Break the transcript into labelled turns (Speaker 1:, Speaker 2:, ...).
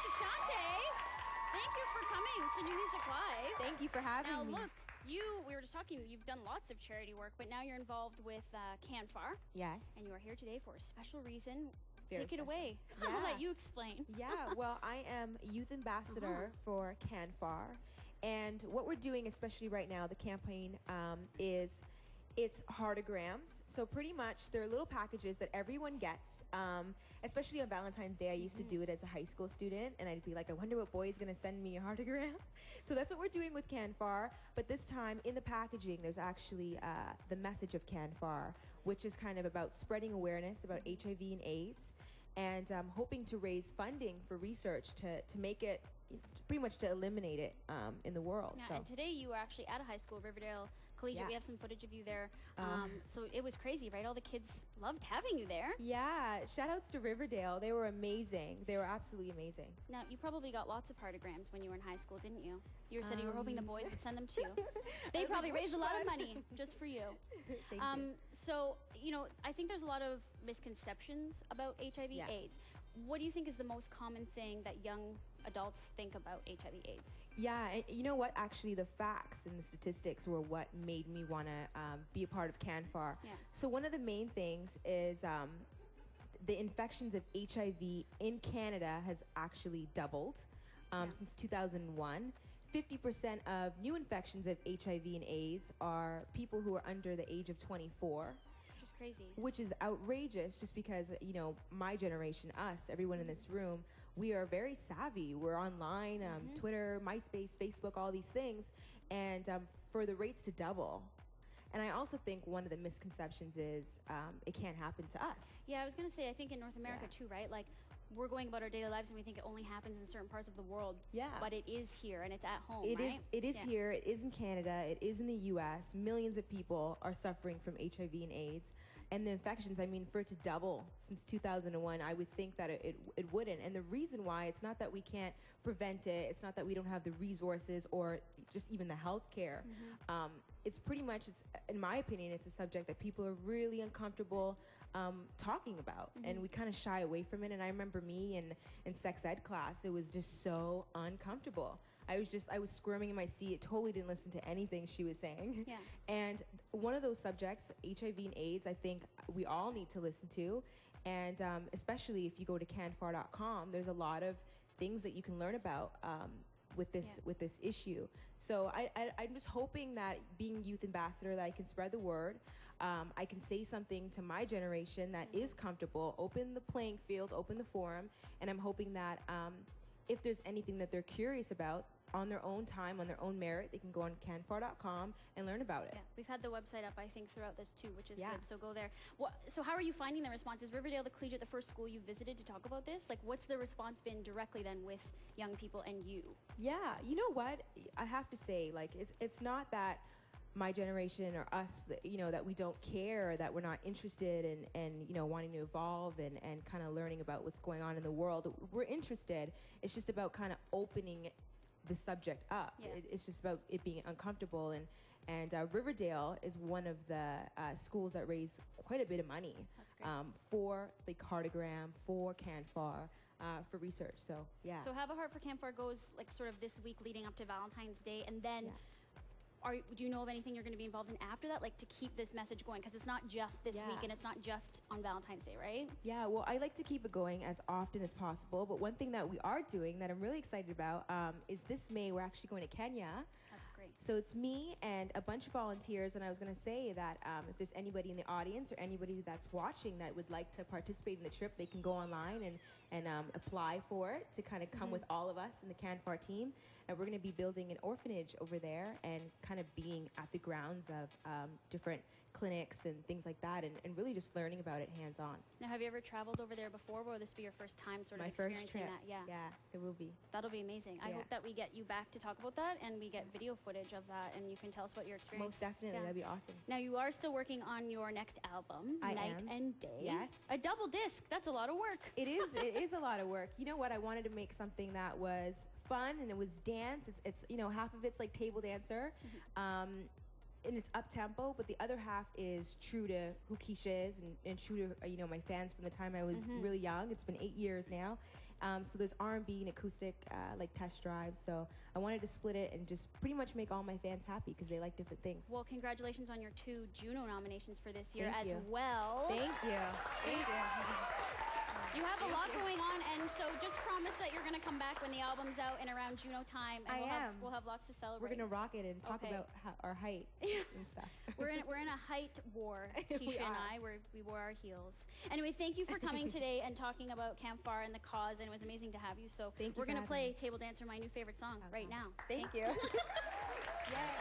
Speaker 1: Keshia Chante. Thank you for coming to New Music Live.
Speaker 2: Thank you for having me.
Speaker 1: Now look, we were just talking, you've done lots of charity work, but now you're involved with CANFAR.
Speaker 2: Yes.
Speaker 1: And you are here today for a special reason.
Speaker 2: Very
Speaker 1: Take it
Speaker 2: special.
Speaker 1: away.
Speaker 2: Yeah.
Speaker 1: I'll let you explain.
Speaker 2: Yeah, well, I am youth ambassador for CANFAR. And what we're doing, especially right now, the campaign it's heartograms. So pretty much they're little packages that everyone gets, especially on Valentine's Day. I used to do it as a high school student, and I'd be like, I wonder what boy is going to send me a heartogram. So that's what we're doing with CANFAR. But this time in the packaging, there's actually the message of CANFAR, which is kind of about spreading awareness about HIV and AIDS, and hoping to raise funding for research to make it, pretty much to eliminate it in the world.
Speaker 1: Yeah,
Speaker 2: so.
Speaker 1: and today you were actually at a high school, Riverdale Collegiate.
Speaker 2: Yes.
Speaker 1: We have some footage of you there. So it was crazy, right? All the kids loved having you there.
Speaker 2: Yeah, shout outs to Riverdale. They were amazing. They were absolutely amazing.
Speaker 1: Now, you probably got lots of heartograms when you were in high school, didn't you? You said you were hoping the boys would send them to you. They probably raised a lot of money just for you.
Speaker 2: Thank you.
Speaker 1: So, you know, I think there's a lot of misconceptions about HIV/AIDS. What do you think is the most common thing that young adults think about HIV/AIDS?
Speaker 2: Yeah, and you know what? Actually, the facts and the statistics were what made me want to be a part of CANFAR.
Speaker 1: Yeah.
Speaker 2: So one of the main things is the infections of HIV in Canada has actually doubled since 2001. 50% of new infections of HIV and AIDS are people who are under the age of 24.
Speaker 1: Which is crazy.
Speaker 2: Which is outrageous, just because, you know, my generation, us, everyone in this room, we are very savvy. We're online, Twitter, MySpace, Facebook, all these things, and for the rates to double. And I also think one of the misconceptions is it can't happen to us.
Speaker 1: Yeah, I was going to say, I think in North America too, right? Like, we're going about our daily lives and we think it only happens in certain parts of the world.
Speaker 2: Yeah.
Speaker 1: But it is here and it's at home,
Speaker 2: It
Speaker 1: right?
Speaker 2: It is here. It is in Canada. It is in the U.S. Millions of people are suffering from HIV and AIDS. And the infections, I mean, for it to double since 2001, I would think that it wouldn't. And the reason why, it's not that we can't prevent it. It's not that we don't have the resources or just even the health care. It's pretty much, in my opinion, it's a subject that people are really uncomfortable talking about. And we kind of shy away from it. And I remember me in sex ed class, it was just so uncomfortable. I was squirming in my seat, totally didn't listen to anything she was saying.
Speaker 1: Yeah.
Speaker 2: And one of those subjects, HIV and AIDS, I think we all need to listen to. And especially if you go to canfar.com, there's a lot of things that you can learn about with this issue. So I'm just hoping that, being youth ambassador, that I can spread the word. I can say something to my generation that is comfortable, open the playing field, open the forum, and I'm hoping that if there's anything that they're curious about, on their own time, on their own merit, they can go on canfar.com and learn about it.
Speaker 1: Yeah, we've had the website up, I think, throughout this too, which is good, so go there. So how are you finding the response? Is Riverdale the Collegiate the first school you visited to talk about this? Like, what's the response been directly then with young people and you? Yeah,
Speaker 2: you know what? I have to say, like, it's not that my generation or us, you know, that we don't care, or that we're not interested in you know, wanting to evolve and kind of learning about what's going on in the world. We're interested. It's just about kind of opening the subject up.
Speaker 1: Yeah.
Speaker 2: It's just about it being uncomfortable, and Riverdale is one of the schools that raise quite a bit of money for the cartogram, for CANFAR, for research. So yeah.
Speaker 1: So Have a Heart for CANFAR goes like sort of this week leading up to Valentine's Day, and then do you know of anything you're going to be involved in after that, like to keep this message going? Because it's not just this week and it's not just on Valentine's Day, right?
Speaker 2: Yeah, well, I like to keep it going as often as possible. But one thing that we are doing that I'm really excited about is this May, we're actually going to Kenya.
Speaker 1: That's great.
Speaker 2: So it's me and a bunch of volunteers. And I was going to say that if there's anybody in the audience or anybody that's watching that would like to participate in the trip, they can go online and apply for it to kind of come with all of us in the CANFAR team. And we're going to be building an orphanage over there and kind of being at the grounds of different clinics and things like that, and really just learning about it hands-on.
Speaker 1: Now, have you ever traveled over there before, or will this be your first time sort of experiencing that?
Speaker 2: Yeah, it will be.
Speaker 1: That'll be amazing. I hope that we get you back to talk about that, and we get video footage of that, and you can tell us about your experience.
Speaker 2: Most definitely, that'd be awesome.
Speaker 1: Now, you are still working on your next album, Night and Day.
Speaker 2: Yes.
Speaker 1: A double disc, that's a lot of work.
Speaker 2: It is a lot of work. You know what, I wanted to make something that was fun, and it was dance. It's you know, half of it's like table dancer. And it's up tempo, but the other half is true to who Keshia is and true to, you know, my fans from the time I was really young. It's been 8 years now. So there's R&B and acoustic, like test drives. So I wanted to split it and just pretty much make all my fans happy because they like different things.
Speaker 1: Well, congratulations on your 2 Juno nominations for this year
Speaker 2: Thank
Speaker 1: as
Speaker 2: you.
Speaker 1: well.
Speaker 2: Thank you. Thank you.
Speaker 1: You have a lot going on, and so just promise that you're going to come back when the album's out and around Juno time, and we'll have lots to celebrate.
Speaker 2: We're gonna rock it and talk about our height and stuff.
Speaker 1: We're in a height war, Keshia and I. We wore our heels. Anyway, thank you for coming today and talking about CANFAR and the cause, and it was amazing to have you. So we're gonna play Table Dancer, my new favorite song, right now.
Speaker 2: Thank you.
Speaker 3: Yes.